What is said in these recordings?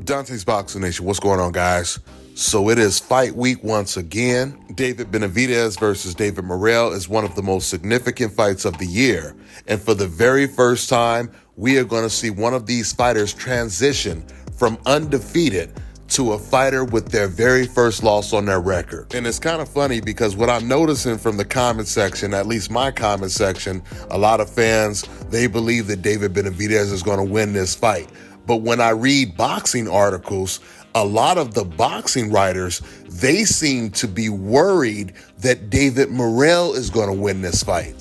Dante's Boxing Nation, what's going on, guys? So it is fight week once again. David Benavidez versus David Morrell is one of the most significant fights of the year. And for the very first time, we are going to see one of these fighters transition from undefeated to a fighter with their very first loss on their record. And it's kind of funny because what I'm noticing from the comment section, at least my comment section, a lot of fans, they believe that David Benavidez is going to win this fight. But when I read boxing articles, a lot of the boxing writers, they seem to be worried that David Morrell is going to win this fight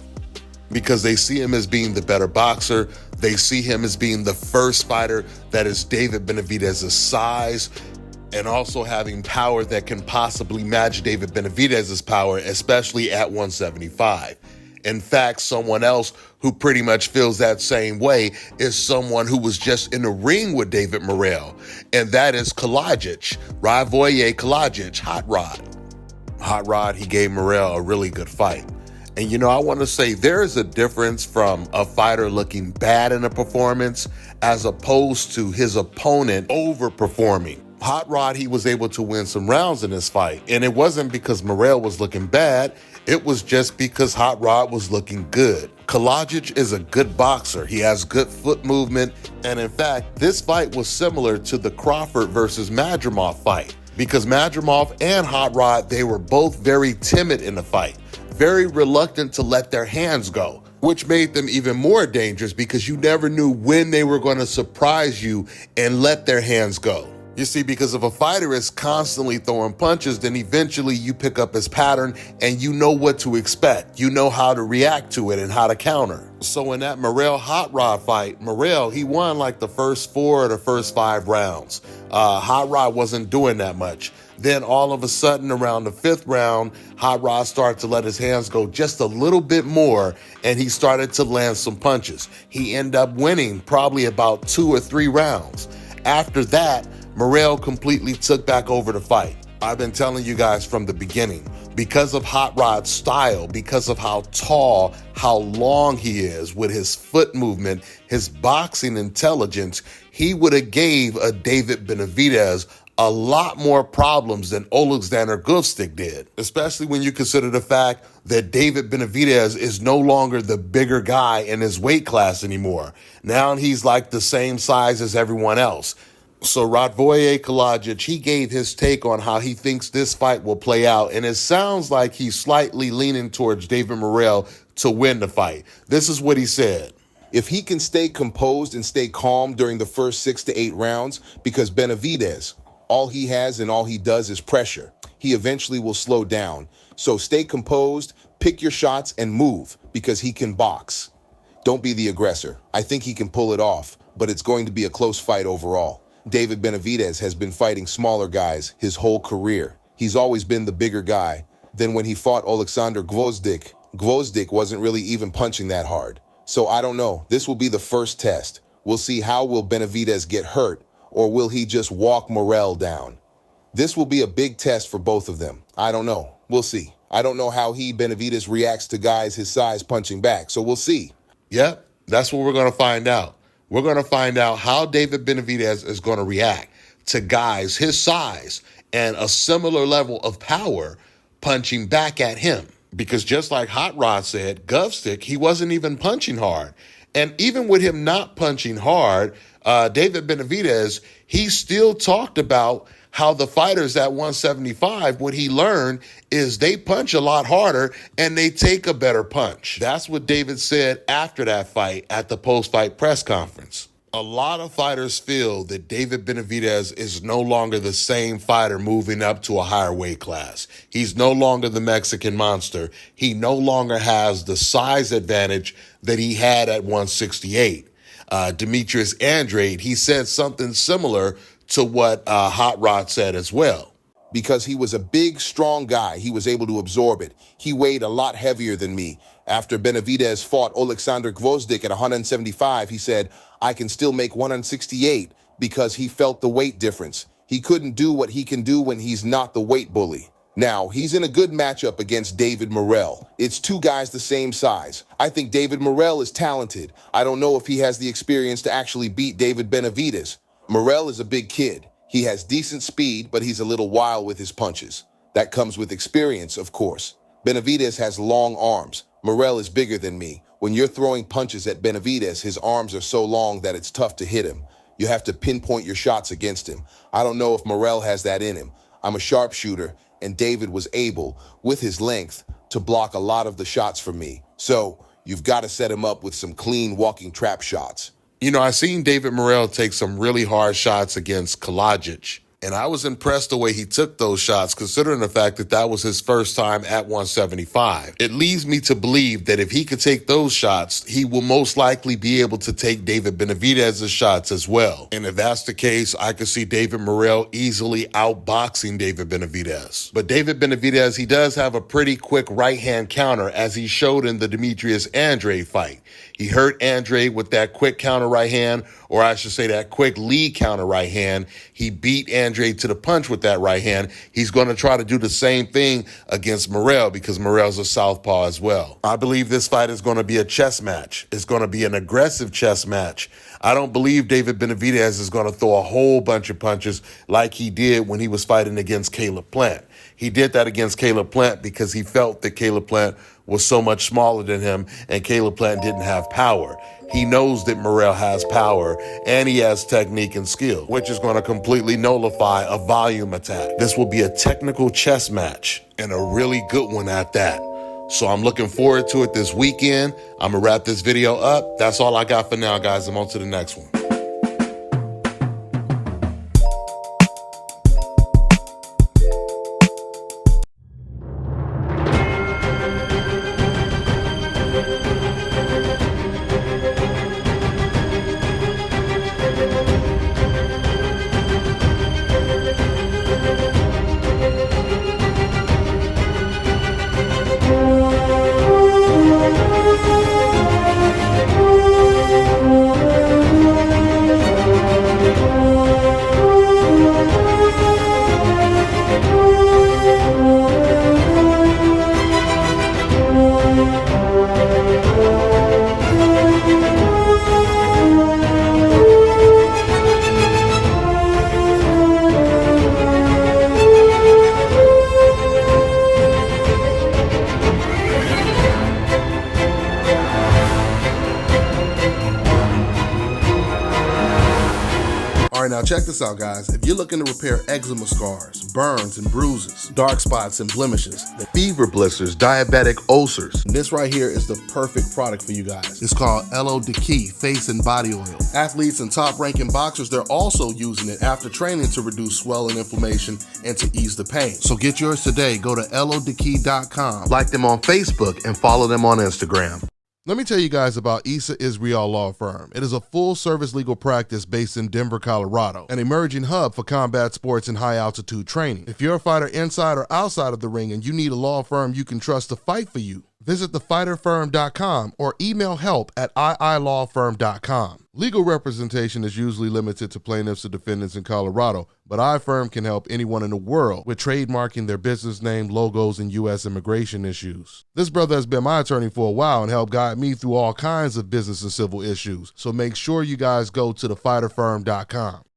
because they see him as being the better boxer. They see him as being the first fighter that is David Benavidez's size and also having power that can possibly match David Benavidez's power, especially at 175. In fact, someone else who pretty much feels that same way is someone who was just in the ring with David Morrell, and that is Radiovoje, Hot Rod. Hot Rod, he gave Morrell a really good fight. And you know, I want to say there is a difference from a fighter looking bad in a performance as opposed to his opponent overperforming. Hot Rod, he was able to win some rounds in this fight, and it wasn't because Morrell was looking bad. It was just because Hot Rod was looking good. Kalajic is a good boxer. He has good foot movement. And in fact, this fight was similar to the Crawford versus Madrimov fight because Madrimov and Hot Rod, they were both very timid in the fight, very reluctant to let their hands go, which made them even more dangerous because you never knew when they were going to surprise you and let their hands go. You see, because if a fighter is constantly throwing punches, then eventually you pick up his pattern and you know what to expect. You know how to react to it and how to counter. So in that Morrell Hot Rod fight, Morrell, he won like the first 4 or the first 5 rounds. Hot Rod wasn't doing that much. Then all of a sudden around the 5th round, Hot Rod started to let his hands go just a little bit more and he started to land some punches. He ended up winning probably about 2 or 3 rounds. After that, Morrell completely took back over the fight. I've been telling you guys from the beginning, because of Hot Rod's style, because of how tall, how long he is with his foot movement, his boxing intelligence, he would have gave a David Benavidez a lot more problems than Alexander Gvozdyk did, especially when you consider the fact that David Benavidez is no longer the bigger guy in his weight class anymore. Now he's like the same size as everyone else. So Radiovoje, he gave his take on how he thinks this fight will play out, and it sounds like he's slightly leaning towards David Morrell to win the fight. This is what he said. If he can stay composed and stay calm during the first 6 to 8 rounds, because Benavidez, all he has and all he does is pressure, he eventually will slow down. So stay composed, pick your shots, and move, because he can box. Don't be the aggressor. I think he can pull it off, but it's going to be a close fight overall. David Benavidez has been fighting smaller guys his whole career. He's always been the bigger guy. Then when he fought Alexander Gvozdyk, Gvozdyk wasn't really even punching that hard. So I don't know. This will be the first test. We'll see how will Benavidez get hurt, or will he just walk Morrell down? This will be a big test for both of them. I don't know. We'll see. I don't know how Benavidez reacts to guys his size punching back, so we'll see. Yep, that's what we're going to find out. We're going to find out how David Benavidez is going to react to guys his size and a similar level of power punching back at him. Because just like Hot Rod said, Gvozdyk, he wasn't even punching hard. And even with him not punching hard, David Benavidez, he still talked about how the fighters at 175, what he learned is they punch a lot harder and they take a better punch. That's what David said after that fight at the post-fight press conference. A lot of fighters feel that David Benavidez is no longer the same fighter moving up to a higher weight class. He's no longer the Mexican monster. He no longer has the size advantage that he had at 168. Demetrius Andrade, he said something similar to what Hot Rod said as well. Because he was a big, strong guy, he was able to absorb it. He weighed a lot heavier than me. After Benavidez fought Alexander Gvozdyk at 175, he said, I can still make 168 because he felt the weight difference. He couldn't do what he can do when he's not the weight bully. Now, he's in a good matchup against David Morrell. It's two guys the same size. I think David Morrell is talented. I don't know if he has the experience to actually beat David Benavidez. Morrell is a big kid. He has decent speed, but he's a little wild with his punches. That comes with experience, of course. Benavidez has long arms. Morrell is bigger than me. When you're throwing punches at Benavidez, his arms are so long that it's tough to hit him. You have to pinpoint your shots against him. I don't know if Morrell has that in him. I'm a sharpshooter, and David was able, with his length, to block a lot of the shots for me. So you've got to set him up with some clean walking trap shots. You know, I seen David Morrell take some really hard shots against Kalajic, and I was impressed the way he took those shots, considering the fact that that was his first time at 175. It leads me to believe that if he could take those shots, he will most likely be able to take David Benavidez's shots as well. And if that's the case, I could see David Morrell easily outboxing David Benavidez. But David Benavidez, he does have a pretty quick right-hand counter, as he showed in the Demetrius Andrade fight. He hurt Andrade with that quick counter right hand, or I should say that quick lead counter right hand. He beat Andrade to the punch with that right hand. He's going to try to do the same thing against Morrell, because Morrell's a southpaw as well. I believe this fight is going to be a chess match. It's going to be an aggressive chess match. I don't believe David Benavidez is going to throw a whole bunch of punches like he did when he was fighting against Caleb Plant. He did that against Caleb Plant because he felt that Caleb Plant was so much smaller than him and Caleb Plant didn't have power. He knows that Morrell has power and he has technique and skill, which is going to completely nullify a volume attack. This will be a technical chess match, and a really good one at that. So I'm looking forward to it this weekend. I'm going to wrap this video up. That's all I got for now, guys. I'm on to the next one. All right, now check this out, guys. If you're looking to repair eczema scars, burns and bruises, dark spots and blemishes, fever blisters, diabetic ulcers, this right here is the perfect product for you guys. It's called LO Decay Face and Body Oil. Athletes and top-ranking boxers, they're also using it after training to reduce swelling, inflammation, and to ease the pain. So get yours today. Go to lodecay.com, like them on Facebook, and follow them on Instagram. Let me tell you guys about Issa Israel Law Firm. It is a full-service legal practice based in Denver, Colorado, an emerging hub for combat sports and high-altitude training. If you're a fighter inside or outside of the ring and you need a law firm you can trust to fight for you, visit thefighterfirm.com or email help@iilawfirm.com. Legal representation is usually limited to plaintiffs or defendants in Colorado, but iFirm can help anyone in the world with trademarking their business name, logos, and U.S. immigration issues. This brother has been my attorney for a while and helped guide me through all kinds of business and civil issues, so make sure you guys go to thefighterfirm.com.